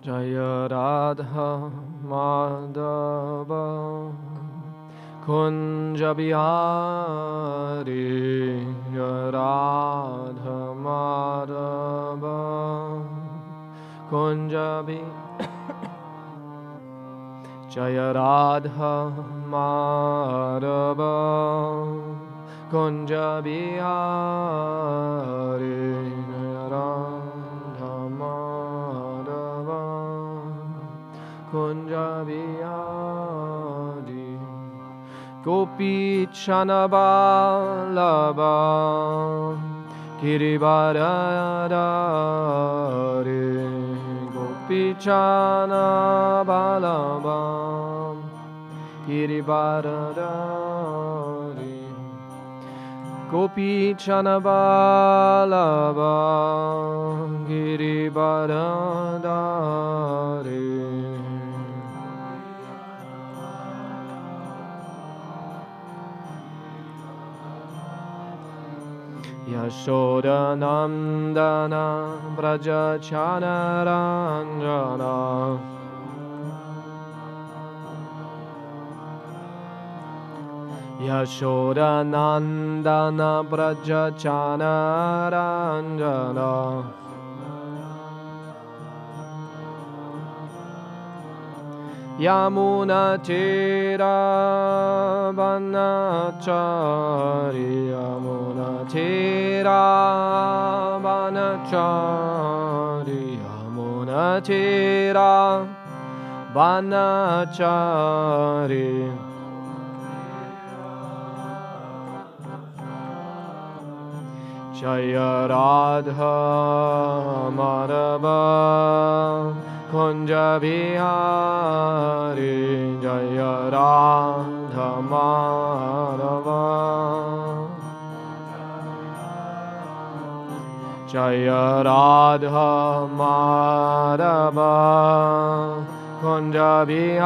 Jaya Radha Madhava Kunja Bihari Radha Madhava Kunja Jaya Radha Madhava Kunja Bihari Radha Madhava Kunja Bihari Gopi Chana Balaba Girivaradari Gopi Chana Balaba Girivaradari Gopi Chana Balaba Girivaradari Yashoda Nandana Braja Chanaranjana Yashoda Nandana Braja Chanaranjana Yamuna Tira Banachari Yamuna Tira Banachari Yamuna Tira Banachari Jaya Radha Madhava Kunja Bihari Jaya Radha Madhava Jaya Radha Madhava Kunja Bihari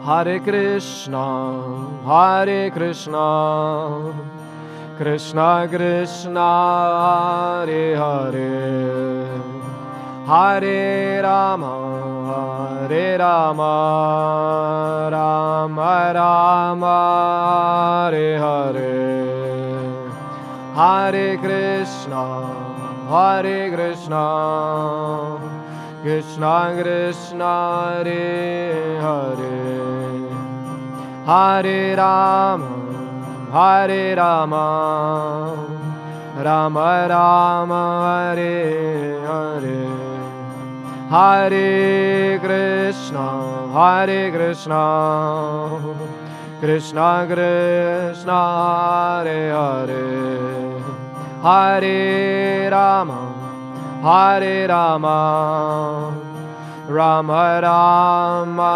Hare Krishna, Hare Krishna, Krishna Krishna, Hare Hare, Hare Rama, Hare Rama, Rama Rama, Hare Hare, Hare Krishna, Hare Krishna, Krishna Krishna, Hare Hare, Hare Rama, Hare Rama, Rama Rama, Hare Hare, Hare Krishna, Hare Krishna, Krishna Krishna, Hare Hare, Hare Rama, Hare Rama, Rama Rama,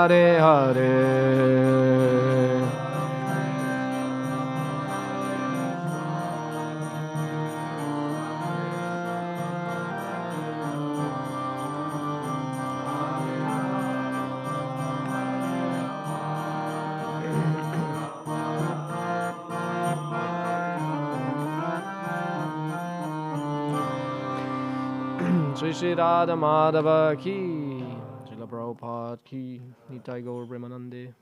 Hare Hare. Shri Shri Radha Madhava Ki, Srila Prabhupada Ki, Nitai Gaur Premanande.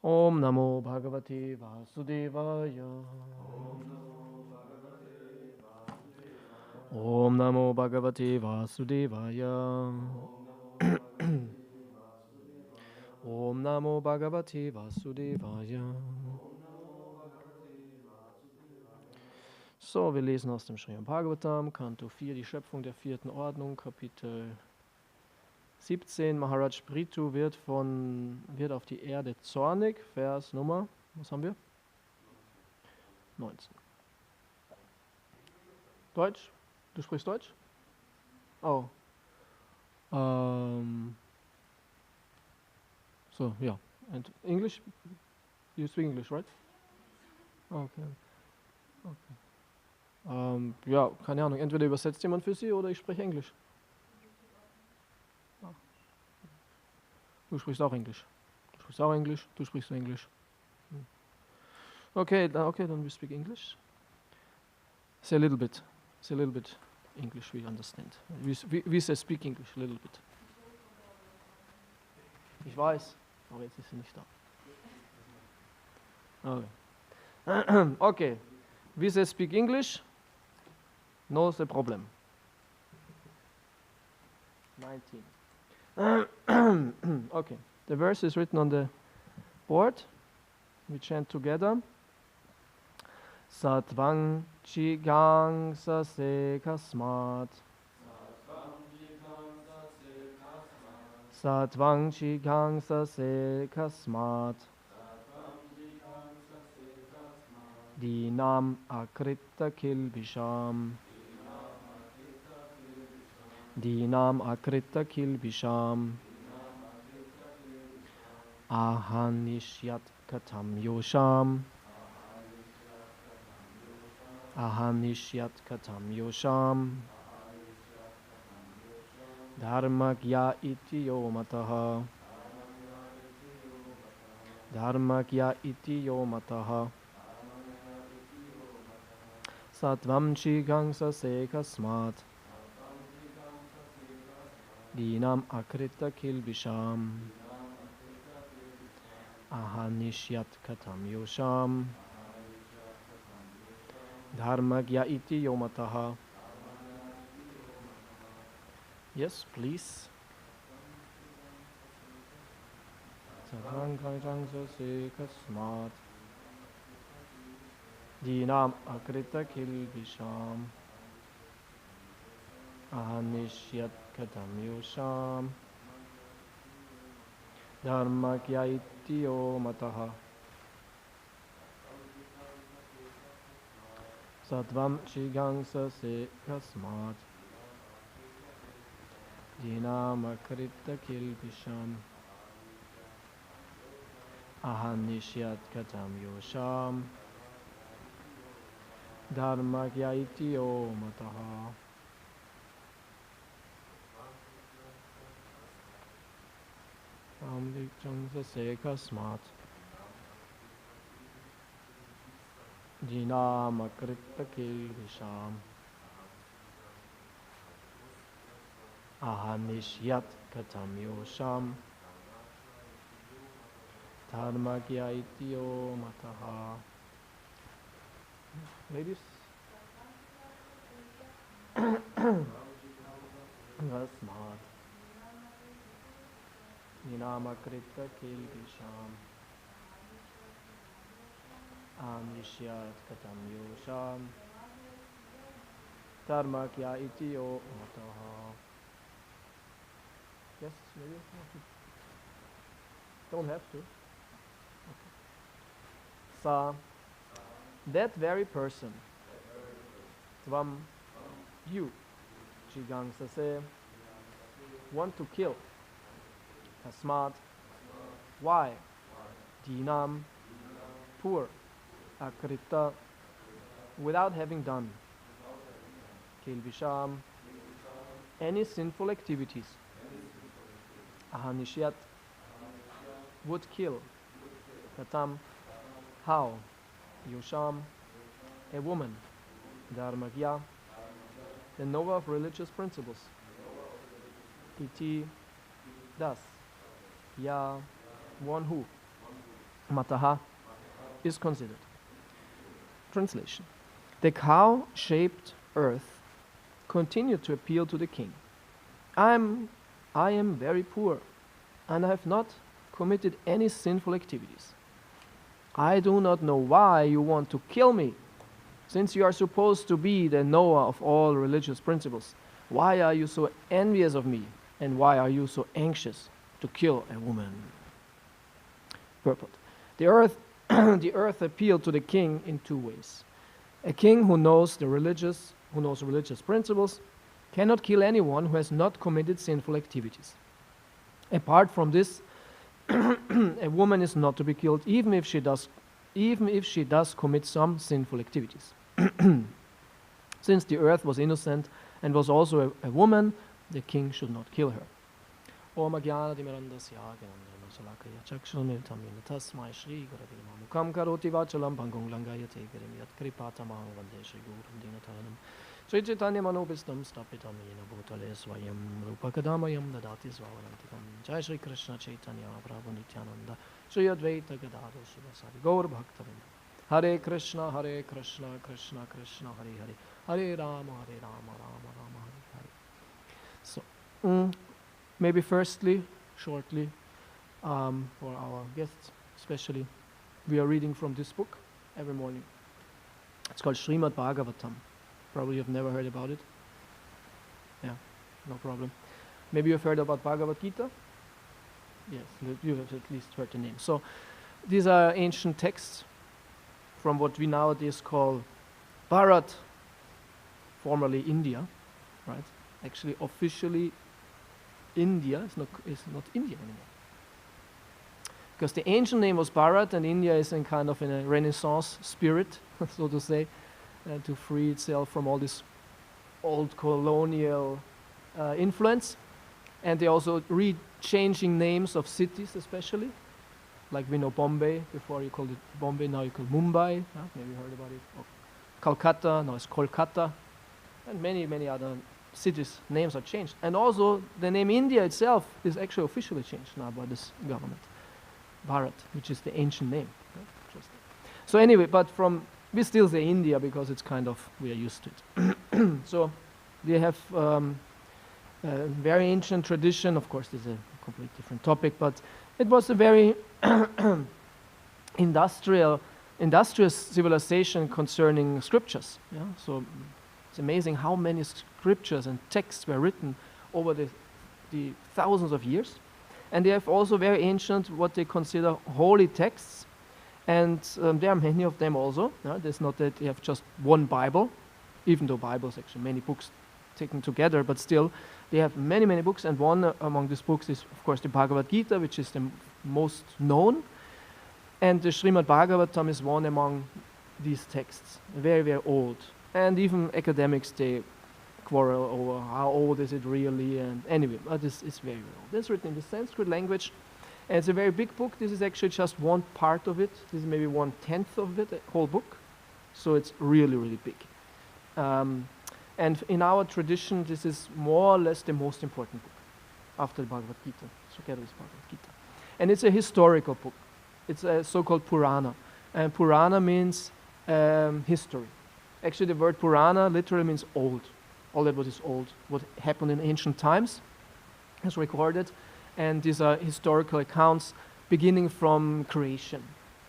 Om Namo Bhagavate Vasudevaya. Om Namo Bhagavate Vasudevaya. Om Namo Bhagavate Vasudevaya. So, wir lesen aus dem Srimad Bhagavatam, Kanto 4, die Schöpfung der vierten Ordnung, Kapitel 17. Maharaj Prithu wird auf die Erde zornig, Vers Nummer, was haben wir? 19. Deutsch? Du sprichst Deutsch? Oh. So, yeah. And English? You speak English, right? Okay. Ja, keine Ahnung. Entweder übersetzt jemand für Sie oder ich spreche Englisch. Du sprichst auch Englisch. Du sprichst auch Englisch. Du sprichst Englisch. Okay, okay, then we speak English. Say a little bit. Say a little bit English, we understand. We say speak English a little bit. Ich weiß, aber jetzt ist sie nicht da. Okay. Okay. We say speak English. No the problem. 19. Okay. The verse is written on the board. We chant together. Satvang chigang sase kasmat. Satvang chigang sase kasmat. Dinam akrita kilbisham. Dinam akrita kilbisham. Ahanishyat katam yosham. Ahanishyat katam yosham. Dharmakya iti yomataha. Dharmakya iti yomataha. Satvam chigang sase kasmat. Dinam akrita kilbisham. Ahanishyat katam yosham. Dharmagya iti yomataha. Yes, please. Satvam chigang sase kasmat. Dinam akrita kilbisham. Ahanishyat katam yosham. Dharmakya iti yomataha. Satvam chigang sase kasmat. Dinam akrita kilbisham. Ahanishyat katam yosham. Dharmakya iti yomataha. Amlikchang sase kasmat. Dinam akrita kilbisham. Ahanishyat katam yosham. Dharmakya iti yomataha. Ladies? Kasmat. Dinamakrita kilbisham. Anishyat katam yosham. Dharmakya iti yomataha. Yes, maybe? Don't have to. Okay. Sa. That very person, Tvam, you, Chigang Sase, want to kill. Kasmat, why? Dinam, poor. Akrita, without having done. Kilbisham, any sinful activities. Ahanishyat, would kill. Katam, how? Yosham, a woman. Dharmagya, the knower of religious principles. Iti, thus. Ya, one who. Mataha, is considered. Translation. The cow-shaped earth continued to appeal to the king. I am very poor, and I have not committed any sinful activities. I do not know why you want to kill me, since you are supposed to be the knower of all religious principles. Why are you so envious of me, and why are you so anxious to kill a woman? Purport. The earth appealed to the king in two ways. A king who knows religious principles cannot kill anyone who has not committed sinful activities. Apart from this, a woman is not to be killed even if she does commit some sinful activities. Since the earth was innocent and was also a woman, the king should not kill her. Homa Yajna salakaya chakshunmilitam yena tasmai Shri Gurave Namaha mukam karoti vachalam pangong langayate girim yat kripatamaham vande Shri Gurum Dinataranam Shri Chaitanya Manobhistam Stapitam Yena Bhutale Swayam Rupakadamayam Dadati Swavanantikam Jai Shri Krishna Chaitanya Prabhu Nityananda Shri Advaita Gadadha Shivasari Gaur Bhaktavinda Hare Krishna Krishna Krishna Hare Hare Hare Rama Rama Rama Hare Hare. So, maybe firstly, shortly, for our guests especially, we are reading from this book every morning. It's called Srimad Bhagavatam. Probably you've never heard about it. Yeah, no problem. Maybe you've heard about Bhagavad Gita? Yes, you have at least heard the name. So, these are ancient texts from what we nowadays call Bharat, formerly India, right? Actually, officially, India is not India anymore. Because the ancient name was Bharat, and India is in kind of in a Renaissance spirit, so to say, to free itself from all this old colonial influence. And they also changing names of cities, especially. Like we know Bombay, before you called it Bombay, now you call Mumbai. Maybe you heard about it. Or Calcutta, now it's Kolkata. And many, many other cities' names are changed. And also, the name India itself is actually officially changed now by this government. Bharat, which is the ancient name. So anyway, but we still say India because it's kind of, we are used to it. So, they have a very ancient tradition. Of course, this is a completely different topic, but it was a very industrious civilization concerning scriptures. Yeah? So it's amazing how many scriptures and texts were written over the thousands of years. And they have also very ancient, what they consider holy texts. And there are many of them also. There's not that they have just one Bible, even though Bibles actually many books taken together, but still they have many, many books. And one among these books is, of course, the Bhagavad Gita, which is the most known. And the Srimad Bhagavatam is one among these texts, very, very old. And even academics, they quarrel over how old is it really, and anyway, but it's very, very old. It's written in the Sanskrit language, and it's a very big book. This is actually just one part of it. This is maybe 1/10 of it, the whole book. So it's really, really big. And in our tradition, this is more or less the most important book after the Bhagavad Gita, together with Bhagavad Gita. And it's a historical book. It's a so-called Purana. And Purana means history. Actually, the word Purana literally means old. All that what is old, what happened in ancient times is recorded. And these are historical accounts beginning from creation.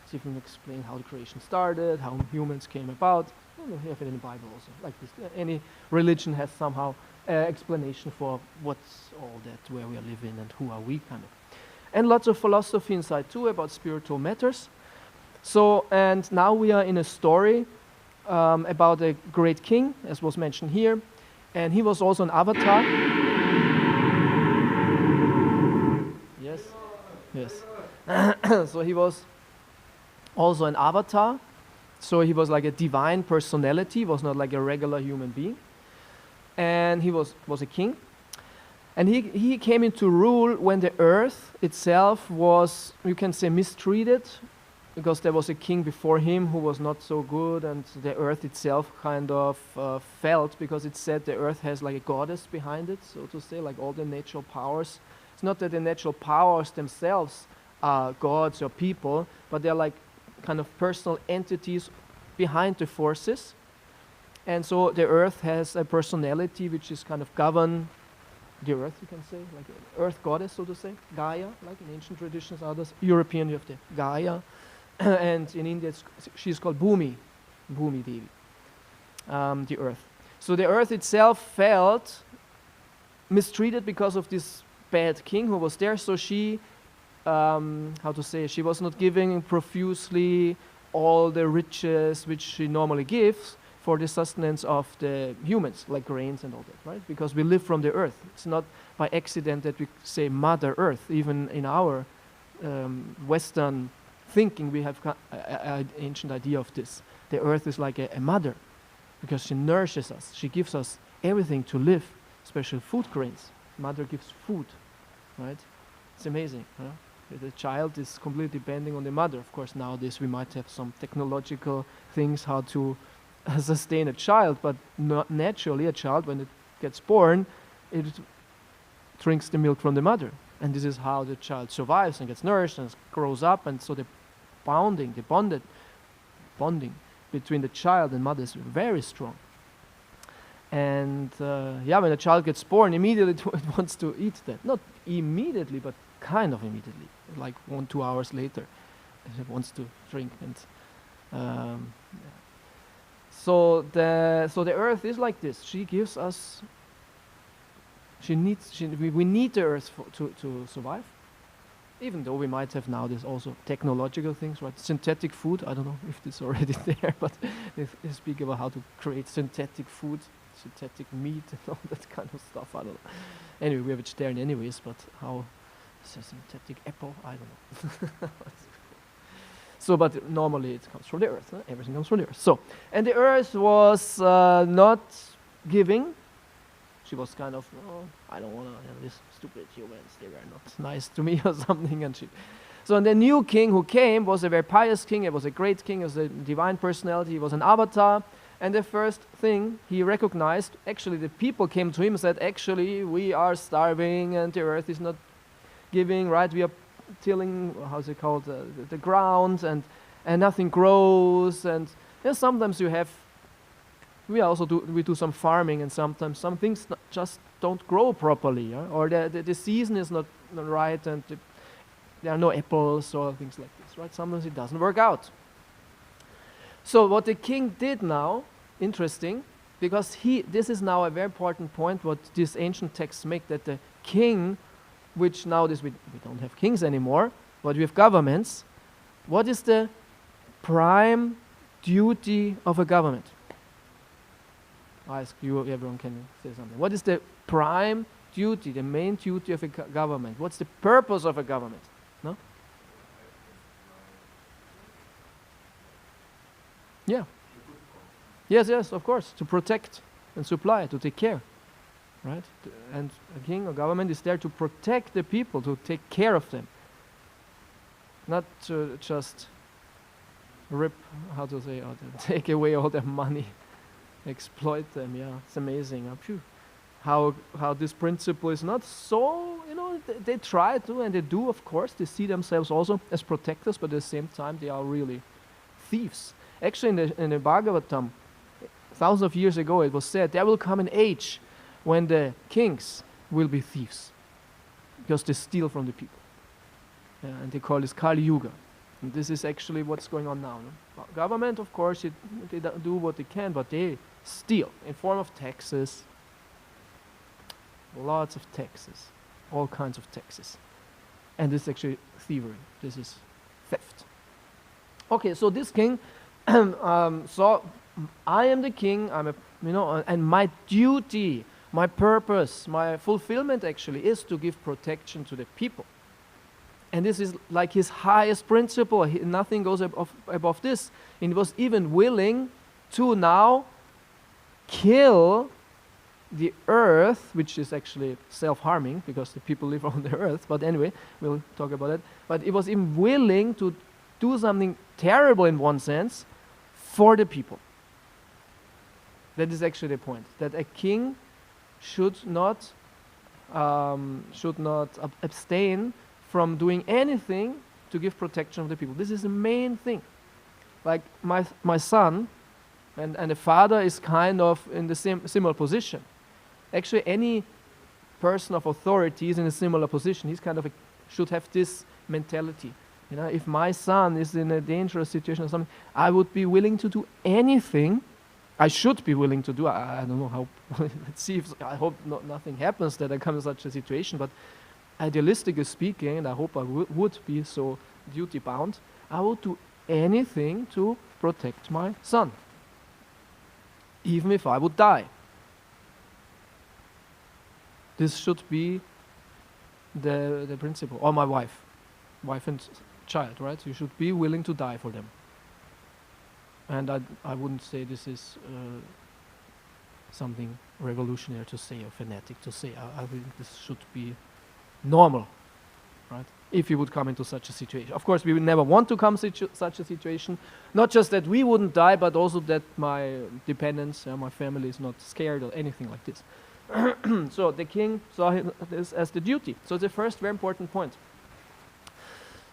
So you can explain how the creation started, how humans came about. You have it in the Bible also, like this. Any religion has somehow explanation for what's all that, where we are living and who are we, kind of. And lots of philosophy inside too about spiritual matters. So, and now we are in a story about a great king, as was mentioned here. And he was also an avatar. Yes, yes. So he was also an avatar. So he was like a divine personality, was not like a regular human being. And he was a king. And he came into rule when the earth itself was, you can say, mistreated, because there was a king before him who was not so good, and the earth itself kind of felt, because it said the earth has like a goddess behind it, so to say, like all the natural powers. It's not that the natural powers themselves are gods or people, but they're like kind of personal entities behind the forces. And so the earth has a personality which is kind of govern the earth, you can say, like earth goddess, so to say, Gaia, like in ancient traditions, others. European, you have the Gaia. And in India, she's called Bhumi Devi, the earth. So the earth itself felt mistreated because of this bad king who was there. So she, she was not giving profusely all the riches which she normally gives for the sustenance of the humans, like grains and all that, right? Because we live from the earth. It's not by accident that we say Mother Earth. Even in our Western thinking, we have an ancient idea of this. The earth is like a mother, because she nourishes us. She gives us everything to live, especially food grains. Mother gives food, right? It's amazing. Huh? The child is completely depending on the mother. Of course, nowadays we might have some technological things how to sustain a child, but not naturally a child, when it gets born, it drinks the milk from the mother. And this is how the child survives and gets nourished and grows up. And so the bonding between the child and mother is very strong. And when a child gets born, immediately it wants to eat that. Not immediately, but kind of immediately, like 1-2 hours later, it wants to drink. And so the earth is like this. She gives us. We need the earth to survive. Even though we might have nowadays also technological things, right? Synthetic food. I don't know if it's already there, but they speak about how to create synthetic food, synthetic meat, and all that kind of stuff. I don't know. Anyway, we're vegetarian anyways, but how synthetic apple? I don't know. So, but normally it comes from the earth. Everything comes from the earth. So, and the earth was not giving. She was kind of, I don't want to have these stupid humans. They were not nice to me or something. And so the new king who came was a very pious king. He was a great king. He was a divine personality. He was an avatar. And the first thing he recognized, actually the people came to him and said, actually we are starving and the earth is not giving, right? We are tilling, how's it called, the ground, and nothing grows. And sometimes you have, we do some farming, and sometimes some things just don't grow properly, or the season is not right, and there are no apples or things like this, right? Sometimes it doesn't work out. So what the king did now, interesting, because this is now a very important point what these ancient texts make, that the king, which nowadays we don't have kings anymore, but we have governments. What is the prime duty of a government? I ask you, everyone can say something. What is the prime duty, the main duty of a government? What's the purpose of a government? No? Yeah. Yes, of course. To protect and supply, to take care. Right? And a king or government is there to protect the people, to take care of them. Not to just take away all their money. Exploit them. Yeah, it's amazing. How this principle is not so, they try to, and they do, of course. They see themselves also as protectors, but at the same time they are really thieves. Actually, in the Bhagavatam, thousands of years ago, it was said there will come an age when the kings will be thieves, because they steal from the people. And they call this Kali Yuga. And this is actually what's going on now. No? Government, of course, they do what they can, but they steal in form of taxes. Lots of taxes, all kinds of taxes. And this is actually thievery. This is theft. Okay, so this king saw, I am the king, and my duty, my purpose, my fulfillment actually is to give protection to the people. And this is like his highest principle. Nothing goes above this. And he was even willing to now kill the earth, which is actually self-harming because the people live on the earth. But anyway, we'll talk about it. But he was even willing to do something terrible in one sense for the people. That is actually the point. That a king should not abstain from doing anything to give protection of the people. This is the main thing. Like my son and the father is kind of in the similar position. Actually, any person of authority is in a similar position. He's kind of should have this mentality. If my son is in a dangerous situation or something, I would be willing to do anything. I should be willing to do. I don't know how. Let's see. I hope nothing happens that I come in such a situation. But idealistically speaking, and I hope I would be so duty bound, I would do anything to protect my son, even if I would die. This should be the principle. Or my wife and child, right? You should be willing to die for them. And I wouldn't say this is something revolutionary to say or fanatic to say. I think this should be normal, right? if we would come into such a situation. Of course, we would never want to come to such a situation. Not just that we wouldn't die, but also that my dependents, my family is not scared or anything like this. So the king saw this as the duty. So the first very important point.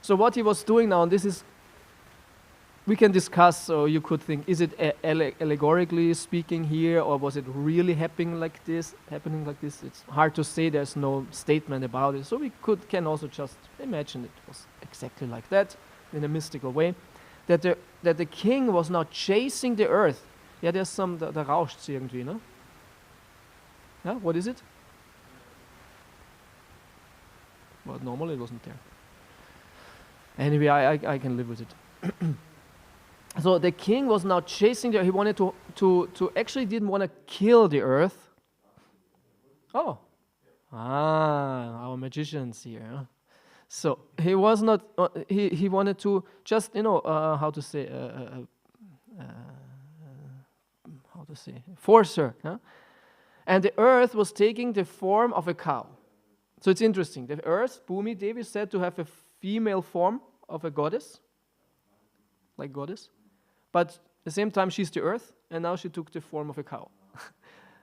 So what he was doing now, and this is, we can discuss, or you could think, is it allegorically speaking here, or was it really happening like this? It's hard to say, there's no statement about it. So we can also just imagine it was exactly like that, in a mystical way, that the king was now chasing the earth. Yeah, there's some, da rauscht's irgendwie, ne? Yeah, what is it? Well, normally it wasn't there. Anyway, I can live with it. So the king was now chasing the earth. He wanted to actually didn't want to kill the earth. Oh, our magicians here. Huh? So he was not. He wanted to just force her. Huh? And the earth was taking the form of a cow. So it's interesting. The earth, Bhumi Devi, is said to have a female form of a goddess, like goddess. But at the same time, she's the earth, and now she took the form of a cow.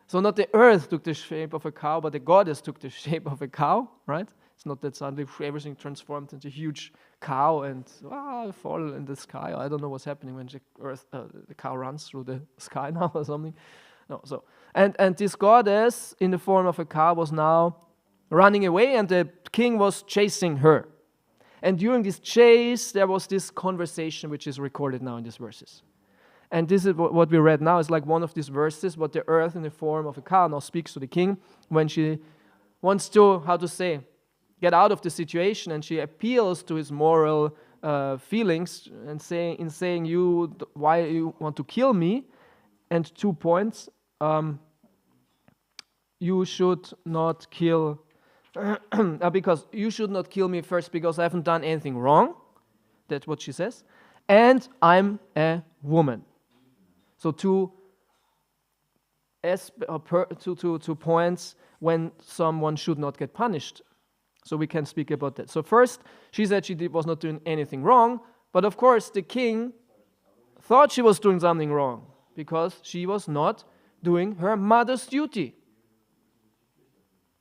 So not the earth took the shape of a cow, but the goddess took the shape of a cow, right? It's not that suddenly everything transformed into a huge cow and fall in the sky. I don't know what's happening when the cow runs through the sky now or something. No, so and this goddess in the form of a cow was now running away, and the king was chasing her. And during this chase, there was this conversation which is recorded now in these verses. And this is what we read now. It's like one of these verses, what the earth in the form of a cow now speaks to the king when she wants to, get out of the situation, and she appeals to his moral feelings and saying, why you want to kill me? And 2 points. You should not kill because you should not kill me first because I haven't done anything wrong. That's what she says. And I'm a woman. So two points when someone should not get punished. So we can speak about that. So first, she said she was not doing anything wrong, but of course the king thought she was doing something wrong because she was not doing her mother's duty.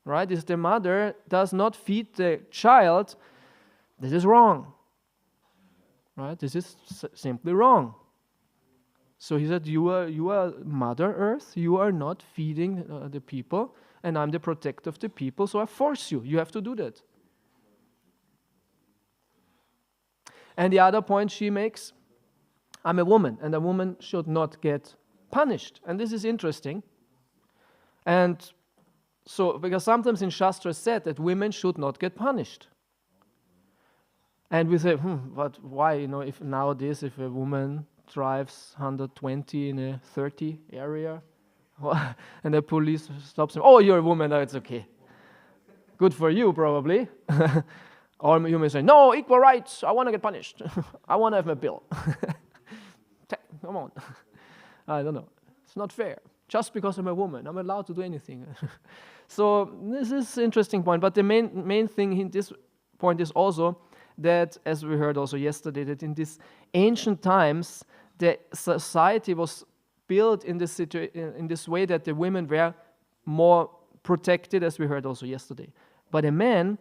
Right? If the mother does not feed the child, this is wrong. Right? This is simply wrong. So he said, you are Mother Earth, you are not feeding the people, and I'm the protector of the people, so I force you. You have to do that. And the other point she makes, I'm a woman, and a woman should not get punished. And this is interesting. And so, because sometimes in Shastra said that women should not get punished. And we say, but why? If nowadays, if a woman drives 120 in a 30 area, and the police stops him, oh, you're a woman, no, it's okay. Good for you, probably. Or you may say, no, equal rights, I want to get punished. I want to have my bill. Come on. I don't know. It's not fair. Just because I'm a woman, I'm allowed to do anything. So this is an interesting point. But the main thing in this point is also that, as we heard also yesterday, that in these ancient times, the society was built in this way that the women were more protected, as we heard also yesterday. But the man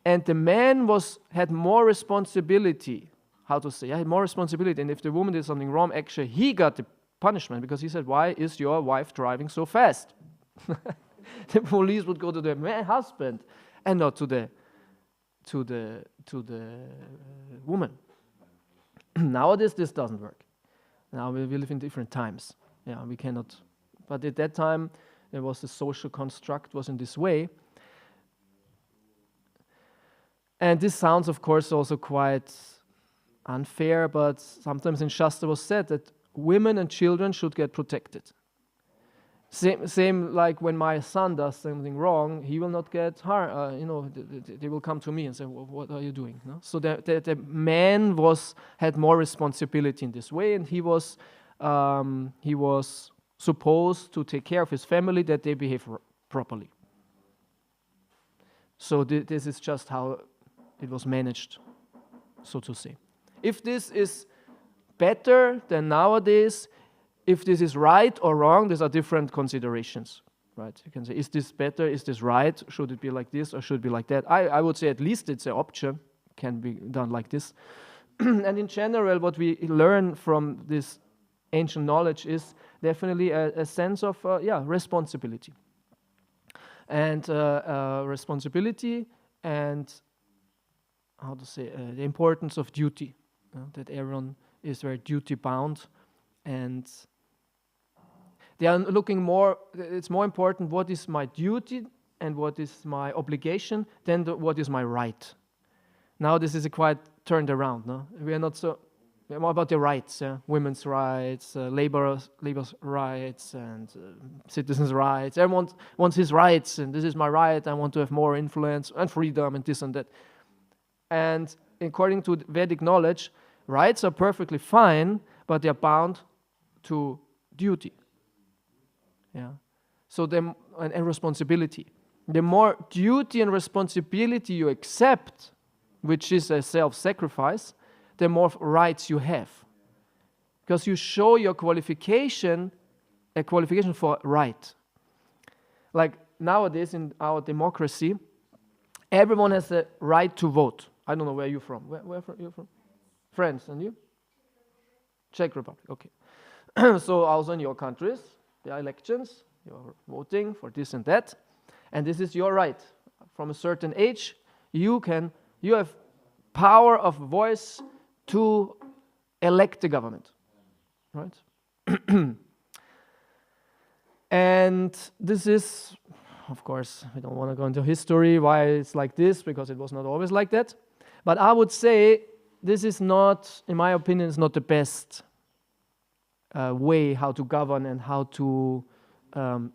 had more responsibility. Had more responsibility. And if the woman did something wrong, actually he got the punishment, because he said, why is your wife driving so fast? The police would go to the husband and not to the woman. Nowadays this doesn't work. Now we live in different times. Yeah, we cannot. But at that time, there was the social construct was in this way. And this sounds, of course, also quite unfair, but sometimes in Shastra was said that women and children should get protected. Same like when my son does something wrong, he will not get harmed. They will come to me and say, what are you doing? No? So the man had more responsibility in this way, and he was supposed to take care of his family, that they behave properly. So this is just how it was managed, so to say. If this is better than nowadays, if this is right or wrong, these are different considerations, right? You can say, is this better? Is this right? Should it be like this or should it be like that? I would say at least it's an option, can be done like this. And in general, what we learn from this ancient knowledge is definitely a sense of responsibility. And responsibility and, how to say, the importance of duty, that everyone is very duty bound, and they are looking more, it's more important what is my duty and what is my obligation than what is my right. Now this is quite turned around, no? We are not so, we're more about the rights, women's rights, labor's rights, and citizens' rights. Everyone wants his rights, and this is my right, I want to have more influence and freedom and this and that. And according to Vedic knowledge, rights are perfectly fine, but they are bound to duty. Yeah. So and responsibility. The more duty and responsibility you accept, which is a self-sacrifice, the more rights you have. Because you show your qualification, a qualification for right. Like nowadays in our democracy, everyone has the right to vote. I don't know where you're from. Where you're from? France, and you? Czech Republic, okay. So also in your countries, there are elections, you're voting for this and that, and this is your right. From a certain age, you have power of voice to elect the government, right? And this is, of course, we don't want to go into history, why it's like this, because it was not always like that. But I would say this is not, in my opinion, is not the best way how to govern and how to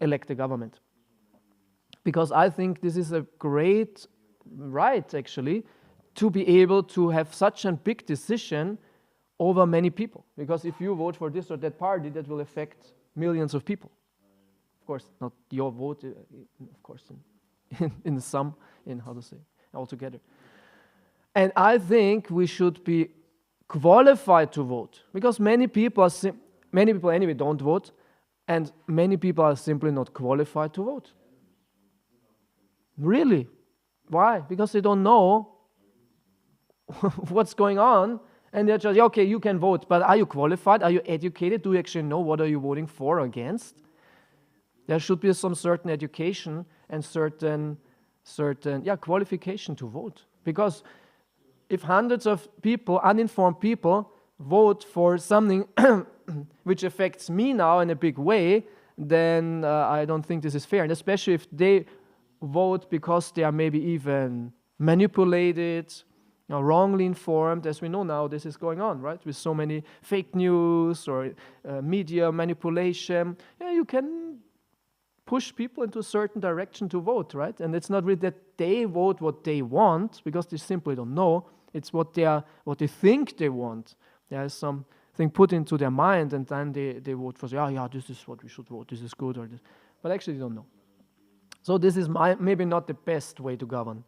elect the government. Because I think this is a great right, actually, to be able to have such a big decision over many people. Because if you vote for this or that party, that will affect millions of people. Of course, not your vote, of course, in the sum, in how to say, altogether. And I think we should be qualified to vote, because many people anyway don't vote, and many people are simply not qualified to vote. Really? Why? Because they don't know what's going on, and they're just, okay, you can vote, but are you qualified? Are you educated? Do you actually know what are you voting for or against? There should be some certain education and certain qualification to vote. Because if hundreds of people, uninformed people, vote for something which affects me now in a big way, then I don't think this is fair. And especially if they vote because they are maybe even manipulated, wrongly informed, as we know now this is going on, right? With so many fake news or media manipulation, you can push people into a certain direction to vote, right? And it's not really that they vote what they want, because they simply don't know. It's what they think they want. There is something put into their mind, and then they vote for, this is what we should vote, this is good, or this. But actually they don't know. So this is maybe not the best way to govern.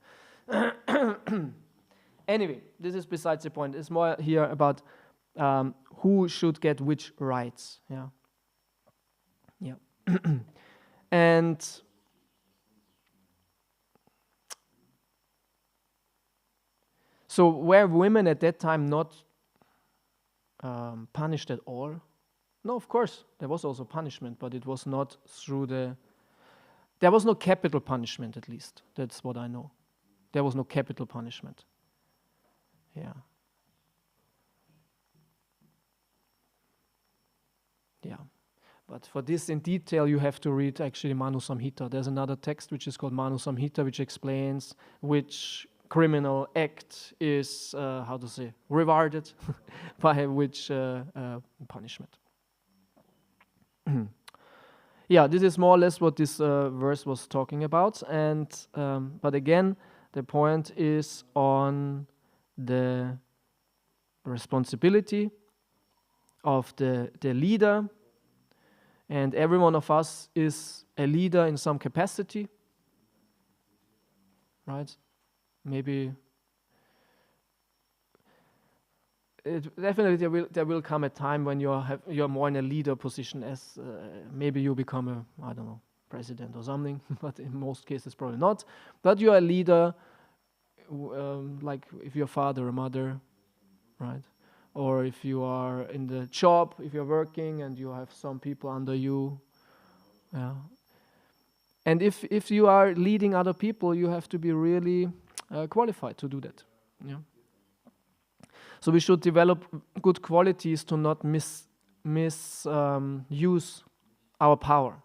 Anyway, this is besides the point. It's more here about who should get which rights. Yeah. And so were women at that time not punished at all? No, of course, there was also punishment, but it was not through there was no capital punishment, at least. That's what I know. There was no capital punishment. Yeah. But for this in detail, you have to read actually Manu Samhita. There's another text which is called Manu Samhita, which explains which criminal act is, rewarded by which punishment. This is more or less what this verse was talking about. And but again, the point is on the responsibility of the leader. And every one of us is a leader in some capacity, right? Maybe definitely there will come a time when you're more in a leader position, as maybe you become a, I don't know, president or something, but in most cases probably not. But you're a leader, like if you're a father or mother, right? Or if you are in the job, if you're working and you have some people under you, yeah. And if you are leading other people, you have to be really qualified to do that. Yeah. So we should develop good qualities to not misuse our power.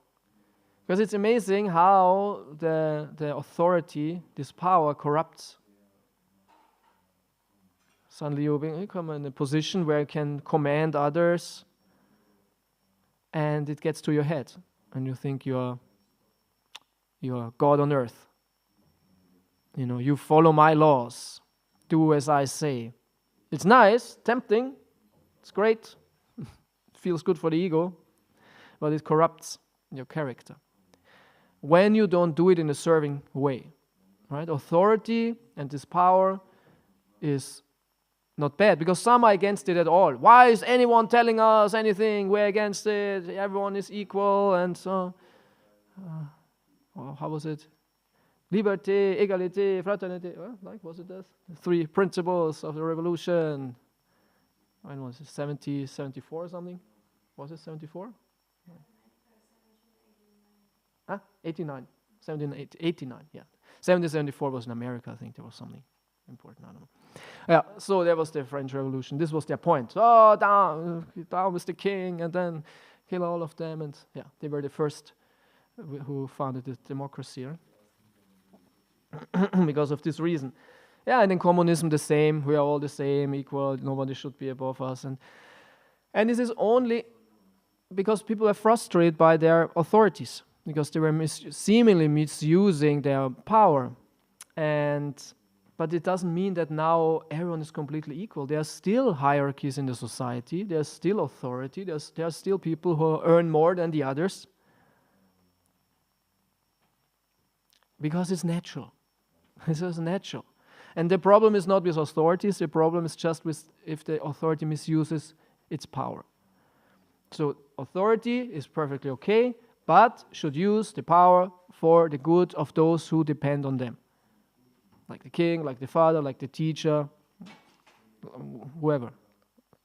Because it's amazing how the authority, this power, corrupts. Suddenly you become in a position where you can command others, and it gets to your head, and you think you're God on earth. You follow my laws, do as I say. It's nice, tempting, it's great, it feels good for the ego, but it corrupts your character. When you don't do it in a serving way, right? Authority and this power is not bad, because some are against it at all. Why is anyone telling us anything? We're against it, everyone is equal, and so, how was it? Liberté, égalité, fraternité. Like, was it that? 3 principles of the revolution. When was it? 70, 74 or something? Was it 74? 89. 89, yeah. 74 was in America, I think there was something important, I don't know. Yeah, so that was the French Revolution. This was their point. Oh, down with the king, and then kill all of them. And yeah, they were the first who founded the democracy. Right? Because of this reason. Yeah, and in communism the same. We are all the same, equal. Nobody should be above us. And this is only because people are frustrated by their authorities, because they were seemingly misusing their power. But it doesn't mean that now everyone is completely equal. There are still hierarchies in the society. There's still authority. There are still people who earn more than the others. Because it's natural. This is natural. And the problem is not with authorities. The problem is just with if the authority misuses its power. So authority is perfectly okay, but should use the power for the good of those who depend on them. Like the king, like the father, like the teacher, whoever.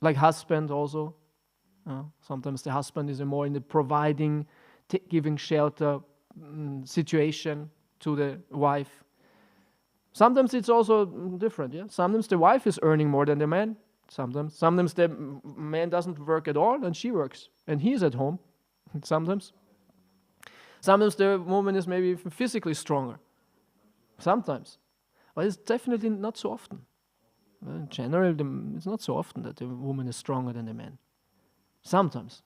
Like husband also. Sometimes the husband is more in the providing, giving shelter situation to the wife. Sometimes it's also different. Yeah. Sometimes the wife is earning more than the man. Sometimes the man doesn't work at all and she works and he's at home. Sometimes the woman is maybe physically stronger. Sometimes, but it's definitely not so often. In general, it's not so often that the woman is stronger than the man. Sometimes.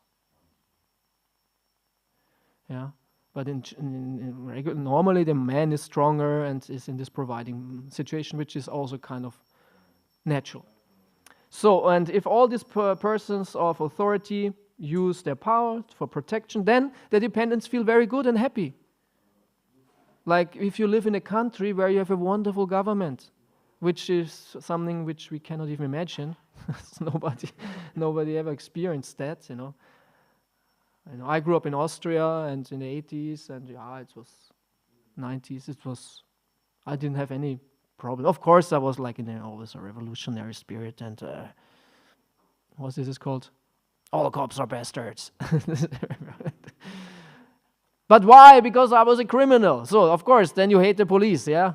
Yeah. But normally the man is stronger and is in this providing situation, which is also kind of natural. So, and if all these persons of authority use their power for protection, then the dependents feel very good and happy. Like if you live in a country where you have a wonderful government, which is something which we cannot even imagine. Nobody ever experienced that, I grew up in Austria and in the 80s, and it was 90s. I didn't have any problem. Of course, I was like always a revolutionary spirit, and what's this called? All cops are bastards. But why? Because I was a criminal. So of course, then you hate the police, yeah.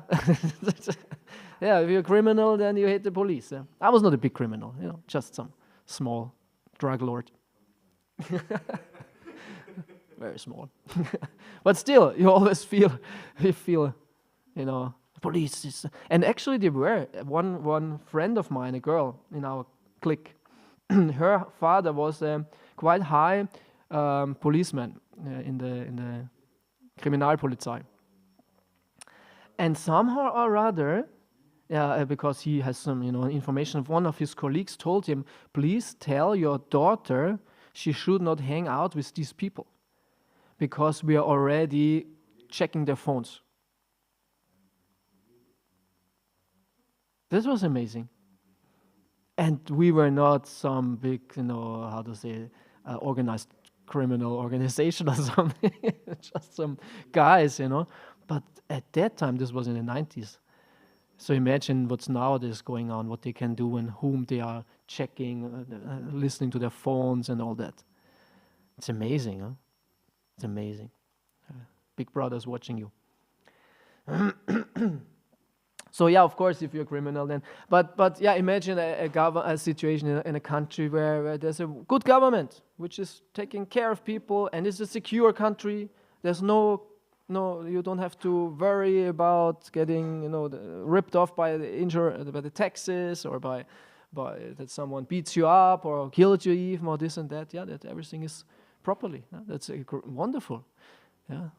Yeah, if you're a criminal, then you hate the police. Yeah? I was not a big criminal, just some small drug lord. Very small. But still, you always feel, police is... And actually there were one friend of mine, a girl in our clique. Her father was a quite high policeman in the Kriminalpolizei. And somehow or other, because he has some information, one of his colleagues told him, please tell your daughter she should not hang out with these people, because we are already checking their phones. This was amazing. And we were not some big, how to say, organized criminal organization or something, just some guys, But at that time, this was in the 90s. So imagine what's nowadays going on, what they can do and whom they are checking, listening to their phones and all that. It's amazing, huh? It's amazing. Big Brother's watching you. So yeah, of course, if you're a criminal then. But yeah, imagine a situation in a country where there's a good government, which is taking care of people, and it's a secure country. There's no, you don't have to worry about getting, ripped off by the taxes, or by that someone beats you up or kills you even, or this and that. Yeah, that everything is properly. Yeah? That's wonderful. Yeah.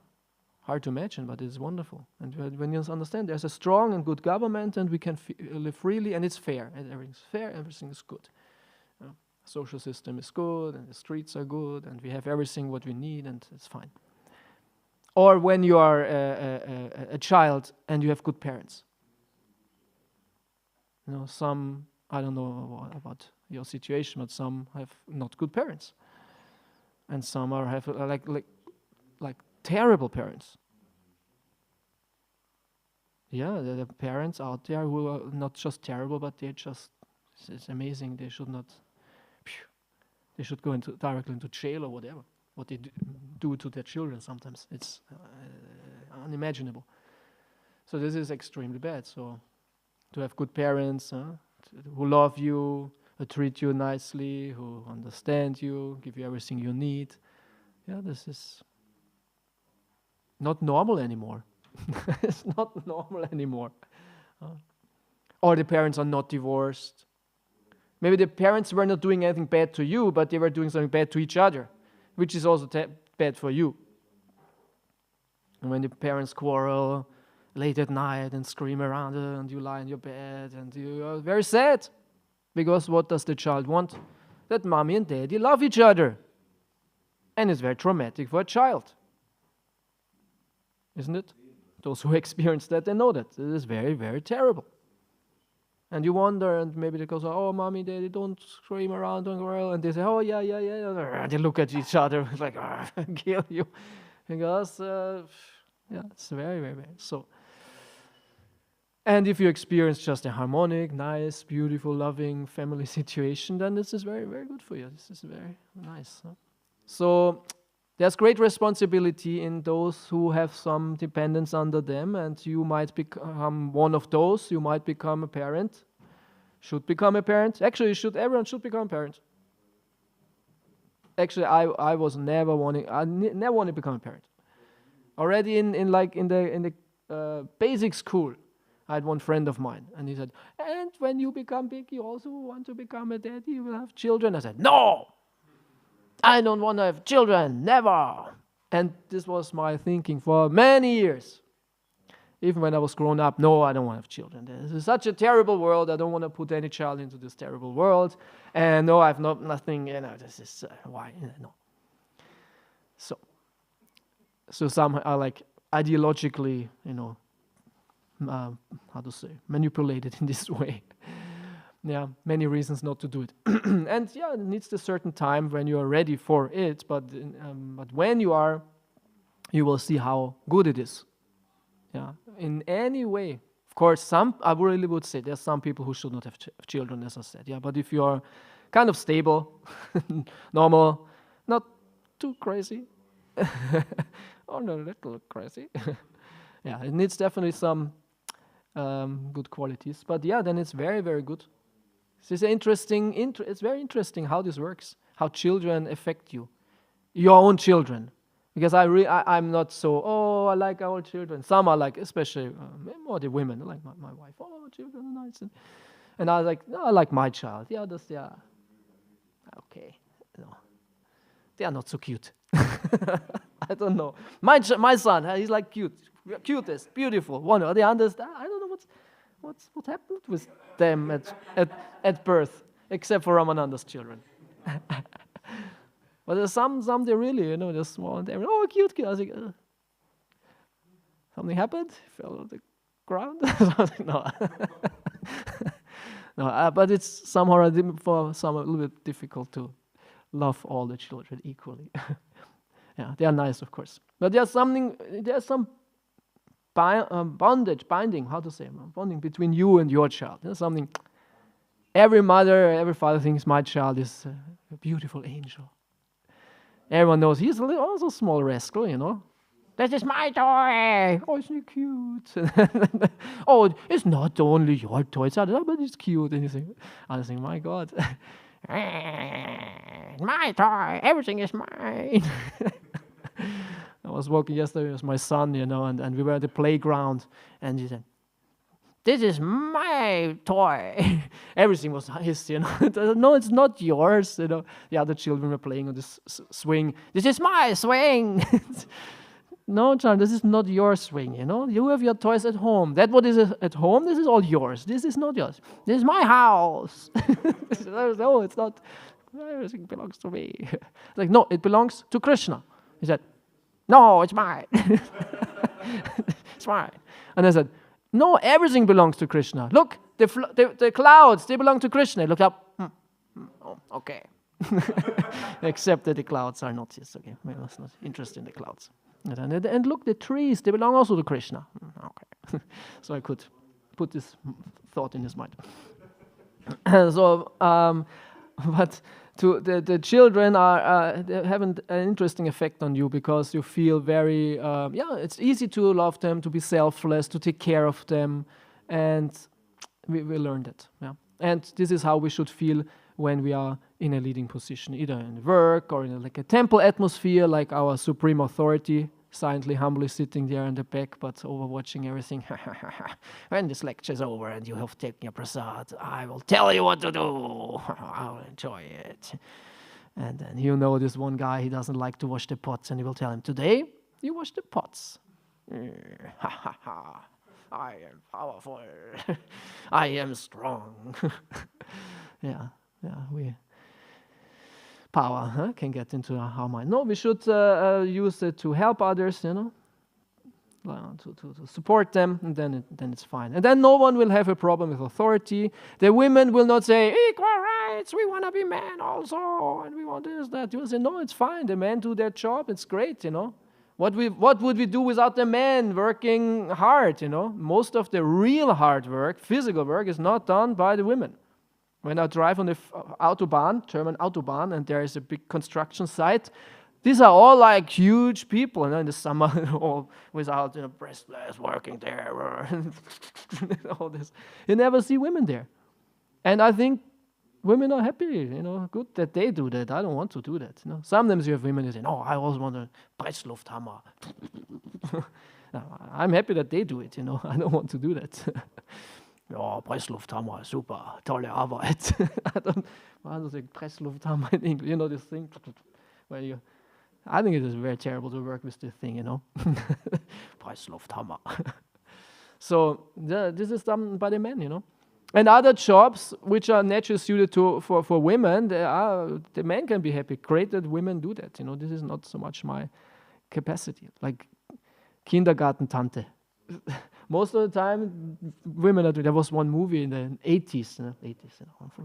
Hard to imagine, but it's wonderful. And when you understand there's a strong and good government, and we can live freely, and it's fair, and everything's fair, everything is good. Social system is good, and the streets are good, and we have everything what we need, and it's fine. Or when you are a child and you have good parents. Some, I don't know about your situation, but some have not good parents, and some have like terrible parents. Yeah, there are parents out there who are not just terrible, but they're just, it's amazing. They should not, they should go directly into jail or whatever. What they do to their children sometimes. It's unimaginable. So this is extremely bad. So to have good parents who love you, who treat you nicely, who understand you, give you everything you need. Yeah, this is not normal anymore. It's not normal anymore. Or the parents are not divorced. Maybe the parents were not doing anything bad to you, but they were doing something bad to each other, which is also bad for you. And when the parents quarrel late at night and scream around and you lie in your bed and you are very sad, because what does the child want? That mommy and daddy love each other. And it's very traumatic for a child. Isn't it? Those who experience that, they know that. It is very, very terrible. And you wonder, and maybe they go, oh, mommy, daddy, don't scream around, don't quarrel. And they say, oh, yeah. And they look at each other like, I'll kill you. Because, it's very, very bad. So, and if you experience just a harmonic, nice, beautiful, loving family situation, then this is very, very good for you. This is very nice. Huh? So there's great responsibility in those who have some dependence under them, and you might become one of those. You might become a parent, should become a parent. Actually, everyone should become a parent. Actually, I was never wanting. I never want to become a parent. Already in the basic school, I had one friend of mine, and he said, "And when you become big, you also want to become a daddy. You will have children." I said, "No, I don't want to have children, never." And this was my thinking for many years. Even when I was grown up, no, I don't want to have children. This is such a terrible world. I don't want to put any child into this terrible world. And no, I've nothing, this is, why, no. So some are like ideologically, manipulated in this way. Yeah, many reasons not to do it. And yeah, it needs a certain time when you are ready for it, but when you are, you will see how good it is. Yeah, in any way. Of course, I really would say there's some people who should not have children, as I said. Yeah, but if you are kind of stable, normal, not too crazy, or not a little crazy, yeah, it needs definitely some good qualities. But yeah, then it's very, very good. It's it's very interesting how this works, how children affect you, your own children. Because I'm not so, I like our children. Some are like, especially more the women, like my wife, children are nice. And I was like, no, I like my child. The others, they are okay. No, they are not so cute. I don't know. My son, he's like cutest, beautiful. One or the others, I don't know what happened with them at birth, except for Ramananda's children. But there's some they really, they're small and they're, cute. I was like, something happened? Fell on the ground? No. No, but it's somehow for some a little bit difficult to love all the children equally. Yeah, they are nice, of course, but there's some bonding, how to say, bonding between you and your child. There's something. Every mother, every father thinks my child is a beautiful angel. Everyone knows he's also a small rascal, you know. This is my toy. Oh, isn't it cute? Oh, it's not only your toy, but it's cute. And I think, my God, my toy, everything is mine. I was walking yesterday with my son, you know, and we were at the playground, and he said, this is my toy. Everything was his, you know. No, it's not yours, you know. The other children were playing on this swing. This is my swing. No, John, this is not your swing, you know. You have your toys at home. That what is at home, this is all yours. This is not yours. This is my house. No, it's not. Everything belongs to me. It's like, no, it belongs to Krishna. He said, no, it's mine. It's mine. And I said, no, everything belongs to Krishna. Look, the clouds, they belong to Krishna. I looked up. Oh, okay. Except that the clouds are not his. Okay, I was not interested in the clouds. And look, the trees, they belong also to Krishna. Okay. So I could put this thought in his mind. So, but to the children they have an interesting effect on you because you feel very, it's easy to love them, to be selfless, to take care of them. And we learned it. Yeah. And this is how we should feel when we are in a leading position, either in work or in like a temple atmosphere, like our supreme authority, silently, humbly sitting there in the back, but overwatching everything. When this lecture is over and you have taken your prasad, I will tell you what to do. I'll enjoy it. And then you know this one guy, he doesn't like to wash the pots, and he will tell him, today, you wash the pots. I am powerful. I am strong. Yeah, power can get into our mind. No, we should use it to help others, you know, to support them, and then it's fine. And then no one will have a problem with authority. The women will not say, equal rights, we want to be men also, and we want this, that. You will say, no, it's fine. The men do their job. It's great, you know. What would we do without the men working hard, you know? Most of the real hard work, physical work, is not done by the women. When I drive on the Autobahn, German Autobahn, and there is a big construction site, these are all like huge people, you know, in the summer, all without, you know, breastless working there, all this. You never see women there. And I think women are happy, you know, good that they do that. I don't want to do that, you know. Sometimes you have women who say, no, I always want a Presslufthammer. I'm happy that they do it, you know. I don't want to do that. Ja, Presslufthammer, super, tolle Arbeit. I don't think Presslufthammer in English, you know, this thing. Where I think it is very terrible to work with this thing, you know. Presslufthammer. So this is done by the men, you know. And other jobs which are naturally suited for women, the men can be happy. Great that women do that, you know. This is not so much my capacity. Like Kindergartentante. Most of the time, women are doing. There was one movie in the 80s, from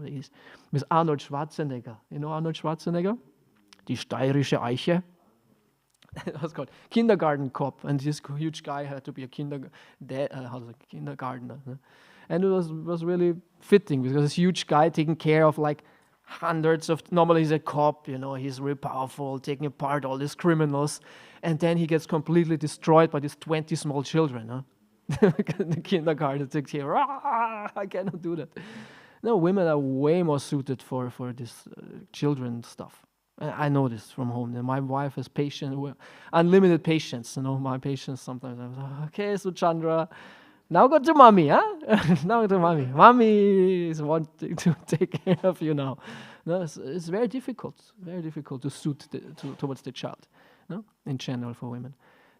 the 80s, with Arnold Schwarzenegger. You know Arnold Schwarzenegger? Die steirische Eiche. It was called Kindergarten Cop, and this huge guy had to be a kindergartner. And it was really fitting because this huge guy taking care of like hundreds of. Normally he's a cop, you know, he's really powerful, taking apart all these criminals, and then he gets completely destroyed by these 20 small children. The kindergarten takes care. I cannot do that. No, women are way more suited for this children stuff. I know this from home. My wife has patience, unlimited patience. You know, my patience sometimes. I'm like, okay, so Chandra, now go to mommy, huh? Now go to mommy. Mommy is wanting to take care of you now. No, it's very difficult to suit towards the child. No, in general for women.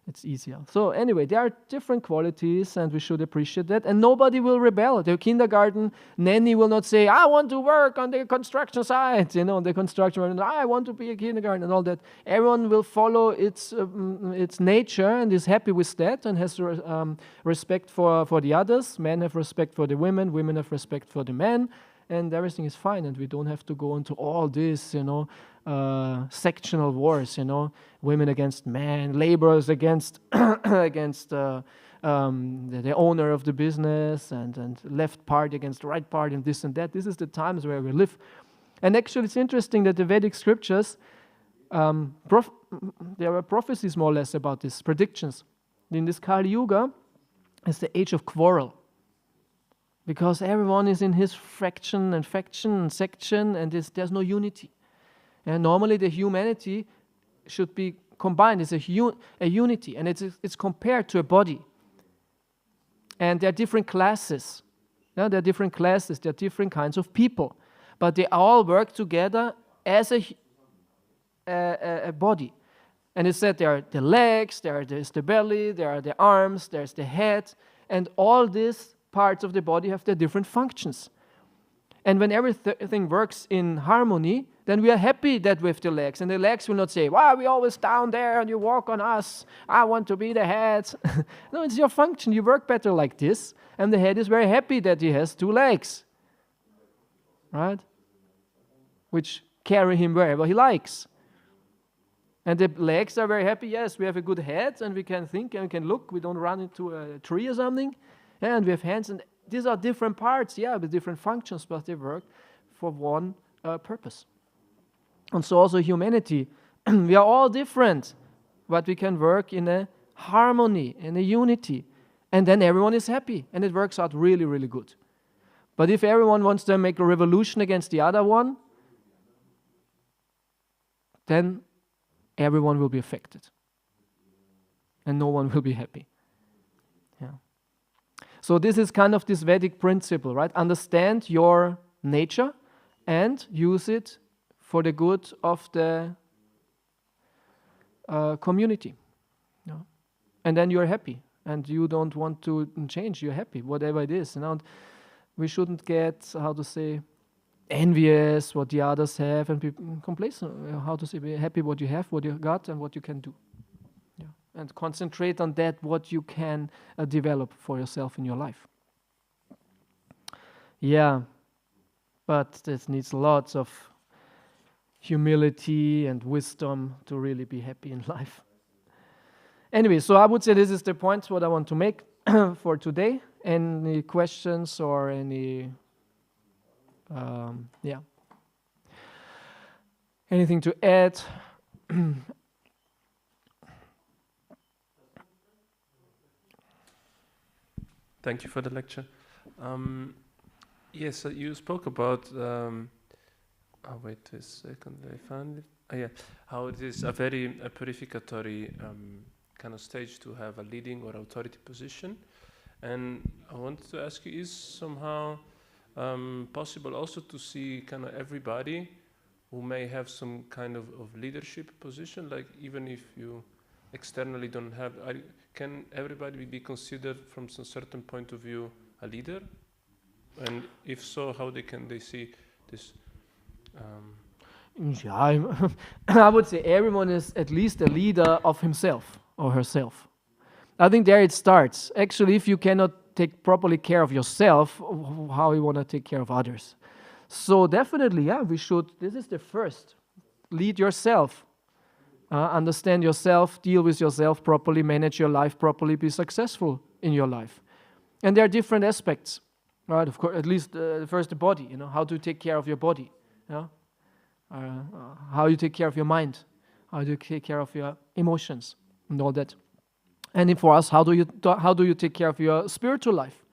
It's easier. So anyway, there are different qualities and we should appreciate that. And nobody will rebel. The kindergarten nanny will not say, I want to work on the construction site, the construction, I want to be a kindergarten and all that. Everyone will follow its nature and is happy with that and has respect for the others. Men have respect for the women have respect for the men, and everything is fine. And we don't have to go into all this, sectional wars, women against men, laborers against the owner of the business, and left party against right party, and this and that. This is the times where we live. And actually, it's interesting that the Vedic scriptures, there are prophecies more or less about this, predictions. In this Kali Yuga, it's the age of quarrel. Because everyone is in his faction and section, and there's no unity. And normally the humanity should be combined. It's a unity, and it's compared to a body. And there are different classes. There are different classes. There are different kinds of people, but they all work together as a body. And it's said there are the legs, there's the belly, there are the arms, there's the head, and all these parts of the body have their different functions. And when everything works in harmony, then we are happy that we have the legs. And the legs will not say, "Why we always down there and you walk on us? I want to be the head." No, it's your function. You work better like this. And the head is very happy that he has two legs, right? Which carry him wherever he likes. And the legs are very happy. Yes, we have a good head and we can think and we can look. We don't run into a tree or something. And we have hands. And these are different parts, with different functions, but they work for one purpose. And so also humanity. We are all different, but we can work in a harmony, in a unity. And then everyone is happy, and it works out really, really good. But if everyone wants to make a revolution against the other one, then everyone will be affected. And no one will be happy. So this is kind of this Vedic principle, right? Understand your nature and use it for the good of the community. And then you're happy. And you don't want to change. You're happy, whatever it is. We shouldn't get, envious what the others have and be complacent. Be happy what you have, what you got, and what you can do. And concentrate on that, what you can develop for yourself in your life. But this needs lots of humility and wisdom to really be happy in life. Anyway, so I would say this is the point what I want to make for today. Any questions or any, anything to add? Thank you for the lecture. Yes, you spoke about. Wait a second, I found it. How it is a very purificatory kind of stage to have a leading or authority position, and I wanted to ask you: is somehow possible also to see kind of everybody who may have some kind of leadership position, like even if you externally don't have? Can everybody be considered from some certain point of view a leader? And if so, how can they see this? I would say everyone is at least a leader of himself or herself. I think there it starts. Actually, if you cannot take properly care of yourself, how you want to take care of others? So definitely, we should. This is the first. Lead yourself. Understand yourself, deal with yourself properly, manage your life properly, be successful in your life. And there are different aspects, right? Of course, at least first the body, how to take care of your body, how you take care of your mind, how you take care of your emotions and all that. And for us, how do you take care of your spiritual life?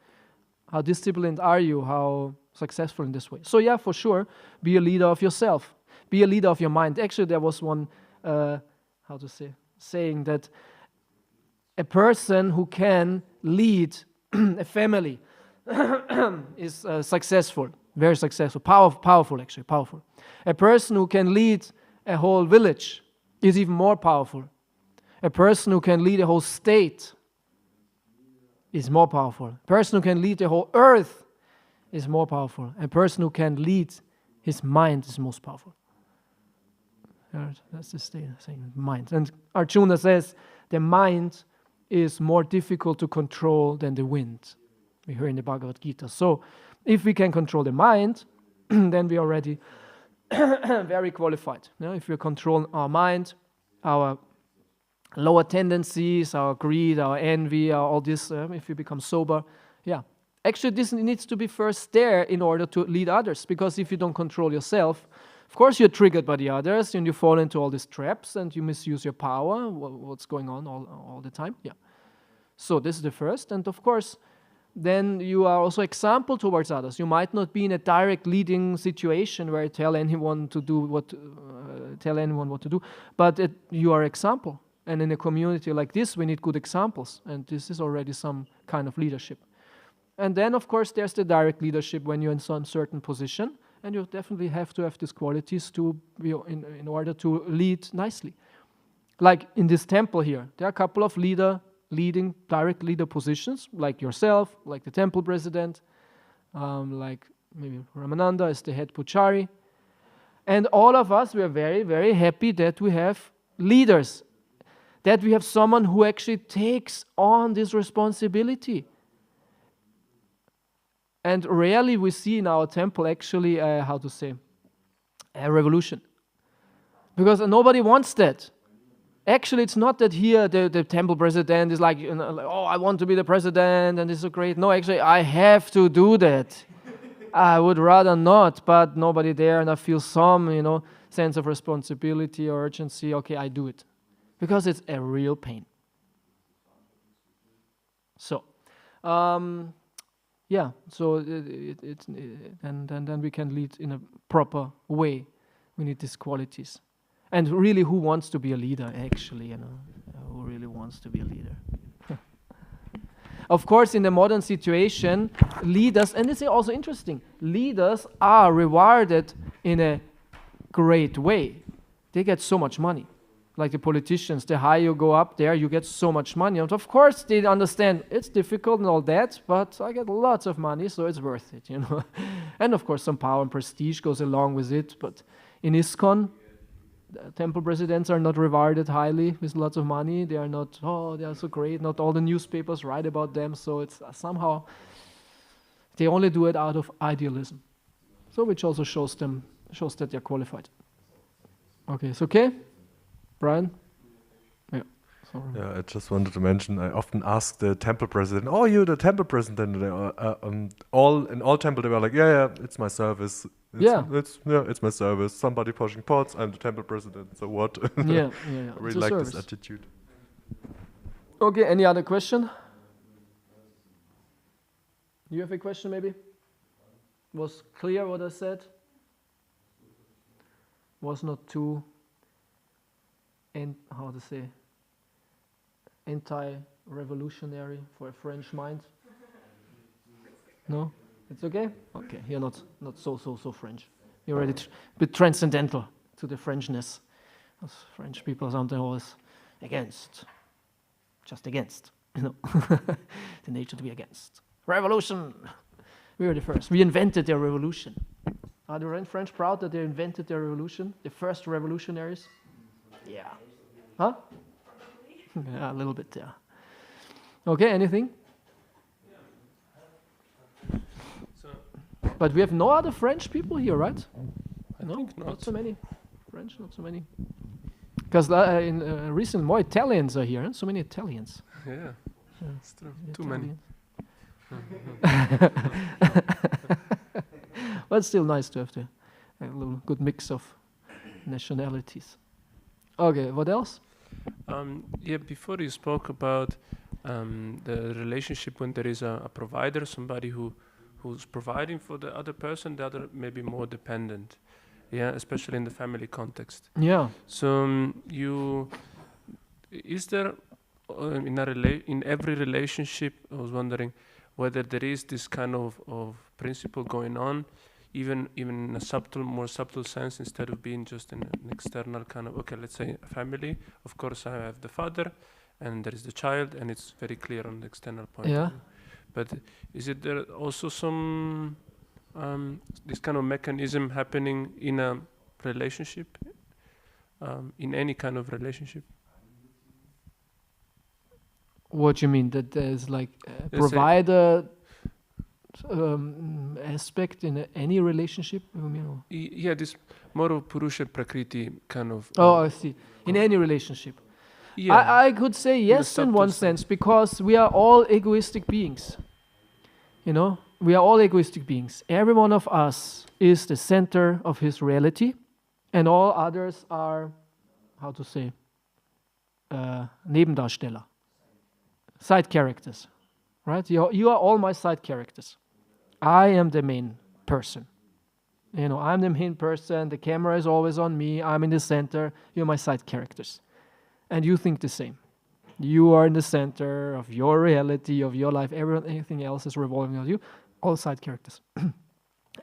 How disciplined are you? How successful in this way? So for sure, be a leader of yourself. Be a leader of your mind. Actually, there was one saying that a person who can lead a family is successful, very successful, powerful. A person who can lead a whole village is even more powerful. A person who can lead a whole state is more powerful. A person who can lead the whole earth is more powerful. A person who can lead his mind is most powerful. That's the state saying, mind. And Arjuna says the mind is more difficult to control than the wind. We hear in the Bhagavad Gita. So if we can control the mind, then we are already very qualified. If we control our mind, our lower tendencies, our greed, our envy, all this, if we become sober, actually this needs to be first there in order to lead others. Because if you don't control yourself, of course you're triggered by the others and you fall into all these traps and you misuse your power, what's going on all the time. So this is the first. And of course, then you are also example towards others. You might not be in a direct leading situation where you tell anyone what to do, but you are example. And in a community like this, we need good examples. And this is already some kind of leadership. And then, of course, there's the direct leadership when you're in some certain position. And you definitely have to have these qualities to be in order to lead nicely. Like in this temple here, there are a couple of direct leader positions, like yourself, like the temple president, like maybe Ramananda is the head puchari. And all of us, we are very, very happy that we have leaders, that we have someone who actually takes on this responsibility. And rarely we see in our temple actually, a revolution. Because nobody wants that. Actually, it's not that here the temple president is like, oh, I want to be the president and this is so great. No, actually, I have to do that. I would rather not, but nobody there and I feel some, sense of responsibility or urgency. Okay, I do it. Because it's a real pain. So, then we can lead in a proper way. We need these qualities. And really, who wants to be a leader, actually, who really wants to be a leader? Of course, in the modern situation, leaders, and this is also interesting, leaders are rewarded in a great way. They get so much money. Like the politicians, the higher you go up there, you get so much money. And of course, they understand it's difficult and all that, but I get lots of money, so it's worth it, And of course, some power and prestige goes along with it. But in ISKCON, the temple presidents are not rewarded highly with lots of money. They are not, they are so great. Not all the newspapers write about them. So it's somehow, they only do it out of idealism. So which also shows that they're qualified. Okay, it's okay? Brian? Yeah. Sorry. Yeah, I just wanted to mention, I often ask the temple president, oh, you're the temple president. In all temple, they were like, yeah, it's my service. It's my service. Somebody pushing pots, I'm the temple president, so what? Yeah. I really like this attitude. Okay, any other question? You have a question maybe? Was clear what I said? Was not too anti-revolutionary for a French mind? No? It's okay? Okay, you're not so French. You're already a bit transcendental to the Frenchness. As French people sometimes always just against, the nature to be against. Revolution! We were the first. We invented their revolution. Are the French proud that they invented their revolution? The first revolutionaries? Yeah. Huh? Yeah, a little bit, yeah. Okay, anything? But we have no other French people here, right? I think not so many. French, not so many. Because recently more Italians are here, so many Italians. Yeah, it's true. Too many. But it's still nice to have a little good mix of nationalities. Okay, what else? Before you spoke about the relationship when there is a provider, somebody who's providing for the other person, the other may be more dependent. Yeah, especially in the family context. Yeah. So is there in every relationship? I was wondering whether there is this kind of principle going on. even in a more subtle sense, instead of being just an external kind of, okay, let's say a family. Of course, I have the father, and there is the child, and it's very clear on the external point of view. But is it there also some this kind of mechanism happening in a relationship, in any kind of relationship? What do you mean? That there's like a provider aspect in any relationship? Yeah, this more of Purusha Prakriti kind of. I see. In any relationship. Yeah. I could say yes in one sense, because we are all egoistic beings. We are all egoistic beings. Every one of us is the center of his reality, and all others are, how to say, Nebendarsteller. Side characters, right? You are all my side characters. I am the main person. I'm the main person. The camera is always on me. I'm in the center. You're my side characters. And you think the same. You are in the center of your reality, of your life. Everything else is revolving around you. All side characters.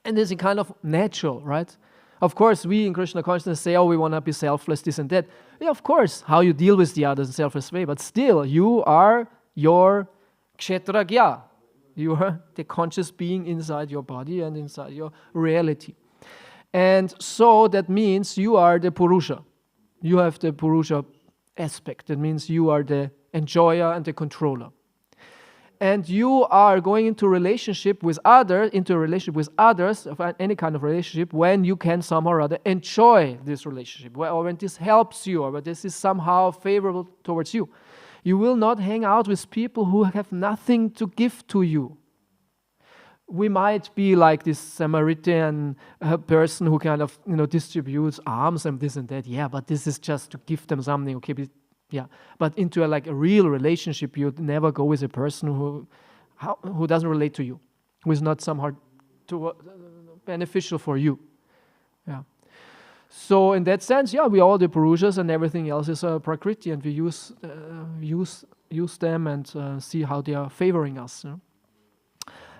And this is kind of natural, right? Of course, we in Krishna consciousness say, we want to be selfless, this and that. Yeah, of course, how you deal with the others in a selfless way. But still, you are your kshetragya. You are the conscious being inside your body and inside your reality. And so that means you are the Purusha. You have the Purusha aspect. That means you are the enjoyer and the controller. And you are going into relationship with others, of any kind of relationship, when you can somehow or other enjoy this relationship, or when this helps you, or when this is somehow favorable towards you. You will not hang out with people who have nothing to give to you. We might be like this Samaritan person who kind of distributes alms and this and that. Yeah, but this is just to give them something. Okay, but into a real relationship, you'd never go with a person who doesn't relate to you, who is not somehow beneficial for you. Yeah. So in that sense, we are all the Purushas, and everything else is Prakriti, and we use them and see how they are favoring us.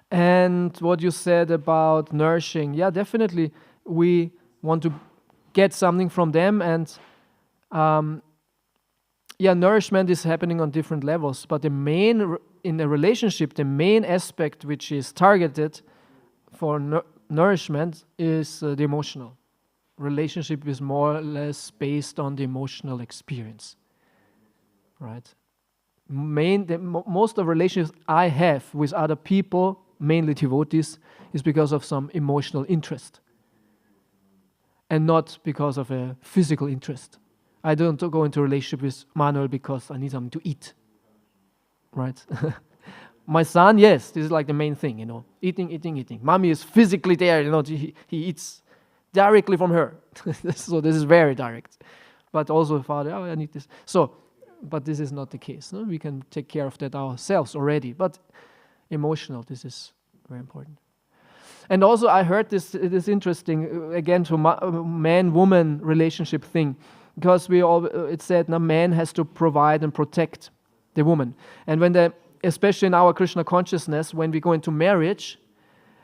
And what you said about nourishing, definitely we want to get something from them, and nourishment is happening on different levels. But in a relationship, the main aspect which is targeted for nourishment is the emotional. Relationship is more or less based on the emotional experience, right? Most of the relationships I have with other people, mainly devotees, is because of some emotional interest, and not because of a physical interest. I don't go into a relationship with Manuel because I need something to eat, right? My son, yes, this is like the main thing, eating. Mommy is physically there, he eats directly from her. So this is very direct. But also, Father, I need this. But this is not the case. No? We can take care of that ourselves already. But emotional, this is very important. And also, I heard this interesting, again, to man-woman relationship thing. Because it said, man has to provide and protect the woman. And especially in our Krishna consciousness, when we go into marriage,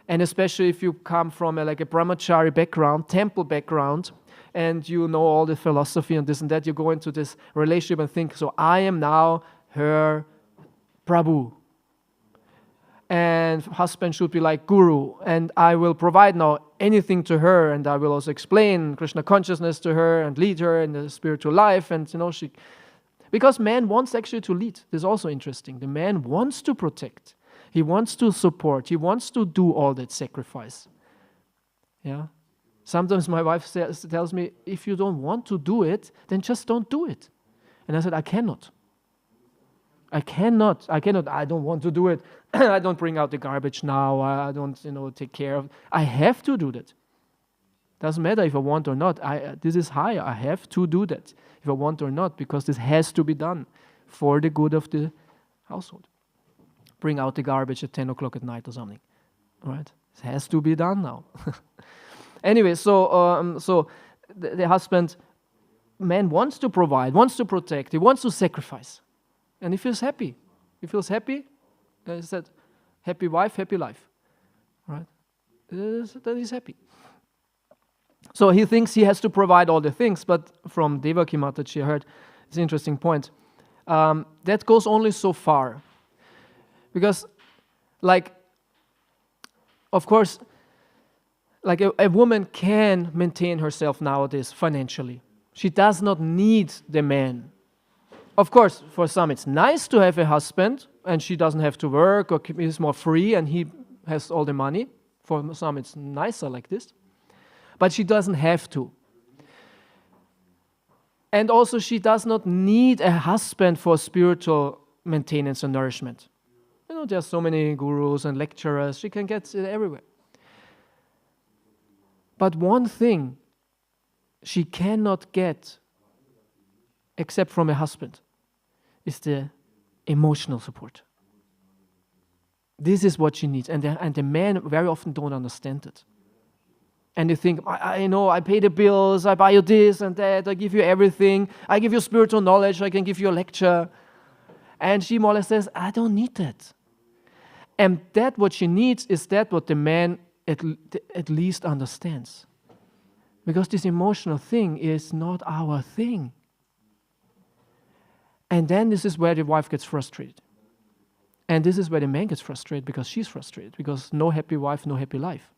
and especially if you come from a brahmachari background, temple background, and you know all the philosophy and this and that, you go into this relationship and think, so I am now her Prabhu. And husband should be like guru, and I will provide now anything to her, and I will also explain Krishna consciousness to her and lead her in the spiritual life, and because man wants actually to lead. This is also interesting. The man wants to protect. He wants to support. He wants to do all that sacrifice. Yeah. Sometimes my wife tells me, if you don't want to do it, then just don't do it. And I said, I cannot. I don't want to do it. I don't bring out the garbage now. I don't, take care of it. I have to do that. Doesn't matter if I want or not. This is higher. I have to do that if I want or not, because this has to be done for the good of the household. Bring out the garbage at 10 o'clock at night or something. All right? It has to be done now. Anyway, so the husband, man wants to provide, wants to protect, he wants to sacrifice. And he feels happy. He feels happy. He said, happy wife, happy life. Right? then he's happy. So he thinks he has to provide all the things, but from Devaki Mataji I heard, it's an interesting point. That goes only so far. Because, of course, a woman can maintain herself nowadays financially. She does not need the man. Of course, for some it's nice to have a husband and she doesn't have to work or is more free and he has all the money. For some it's nicer like this. But she doesn't have to. And also she does not need a husband for spiritual maintenance and nourishment. There are so many gurus and lecturers. She can get it everywhere. But one thing she cannot get, except from a husband, is the emotional support. This is what she needs. And the men very often don't understand it. And they think, I know, I pay the bills, I buy you this and that, I give you everything, I give you spiritual knowledge, I can give you a lecture. And she more or less says, I don't need that. And that what she needs is that what the man at least understands. Because this emotional thing is not our thing. And then this is where the wife gets frustrated. And this is where the man gets frustrated because she's frustrated. Because no happy wife, no happy life.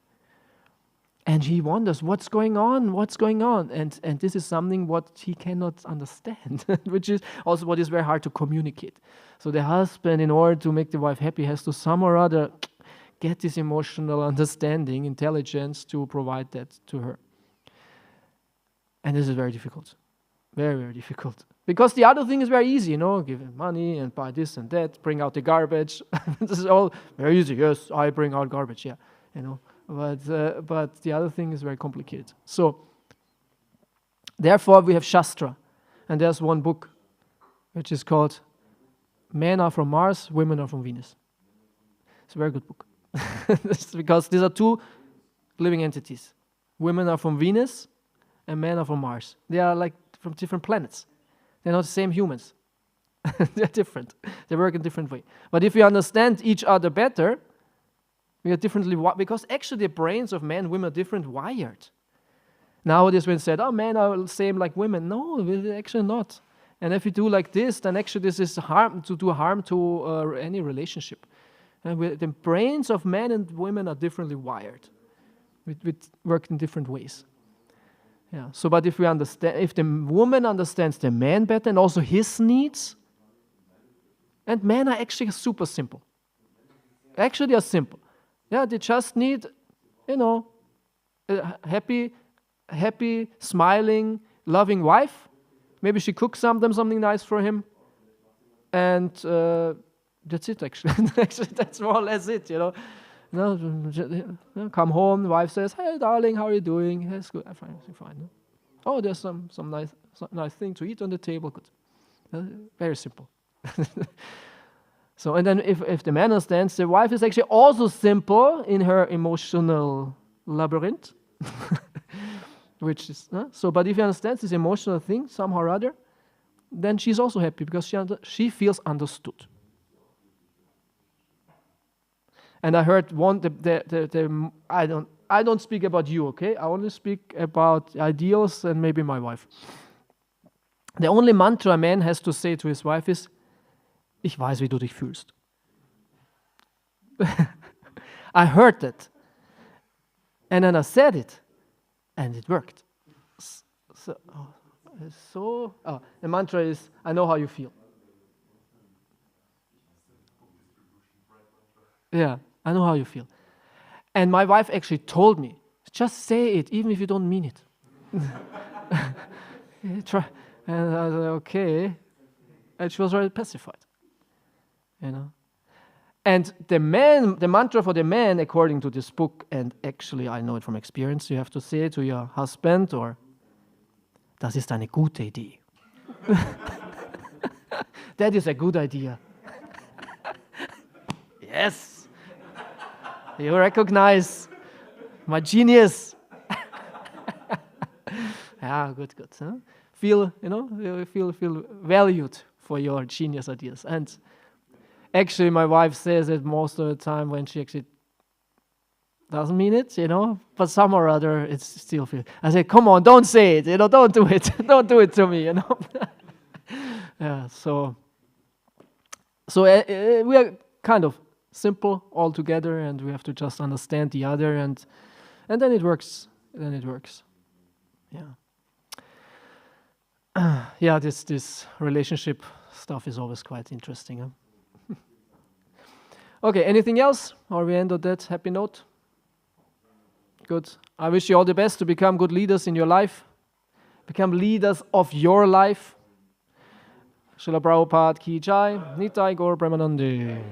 And he wonders, what's going on? What's going on? And this is something what he cannot understand, which is also what is very hard to communicate. So the husband, in order to make the wife happy, has to some or other get this emotional understanding, intelligence to provide that to her. And this is very difficult. Very, very difficult. Because the other thing is very easy, give him money and buy this and that, bring out the garbage. This is all very easy. Yes, I bring out garbage, yeah, But the other thing is very complicated. So, therefore, we have Shastra. And there's one book which is called Men Are From Mars, Women Are From Venus. It's a very good book. Because these are two living entities. Women are from Venus and men are from Mars. They are like from different planets. They're not the same humans. They're different. They work in a different way. But if we understand each other better, we are differently, because actually the brains of men and women are different wired. Nowadays when said, men are the same like women. No, we're actually not. And if we do like this, then actually this is harm to any relationship. And the brains of men and women are differently wired. We work in different ways. Yeah. So, but if the woman understands the man better and also his needs, and men are actually super simple. Actually, they are simple. Yeah, they just need, a happy, smiling, loving wife. Maybe she cooks something nice for him. And that's it, actually. Actually, that's more or less it, Come home, the wife says, hey, darling, how are you doing? That's good. I'm fine. Oh, there's some nice thing to eat on the table. Good. Very simple. So, and then if the man understands, the wife is actually also simple in her emotional labyrinth. Which is, so, but if he understands this emotional thing somehow or other, then she's also happy because she feels understood. And I heard I don't speak about you, okay? I only speak about ideals and maybe my wife. The only mantra a man has to say to his wife is, ich weiß, wie du dich fühlst. I heard that. And then I said it. And it worked. The mantra is, I know how you feel. Yeah, I know how you feel. And my wife actually told me, just say it, even if you don't mean it. Try. And I was like, okay. And she was very pacified. And the mantra for the man, according to this book, and actually I know it from experience, you have to say to your husband, or das ist eine gute Idee. That is a good idea. Yes. You recognize my genius. Yeah, good. Huh? Feel valued for your genius ideas. And actually, my wife says it most of the time when she actually doesn't mean it, but some or other, it's still feel. I say, come on, don't say it, don't do it, don't do it to me, Yeah, so we are kind of simple all together, and we have to just understand the other, and then it works. Yeah. This relationship stuff is always quite interesting. Huh? Okay, anything else? Or we end on that happy note? Good. I wish you all the best to become good leaders in your life. Become leaders of your life. Srila Prabhupada Ki Jai. Nitai Gaur Premanande.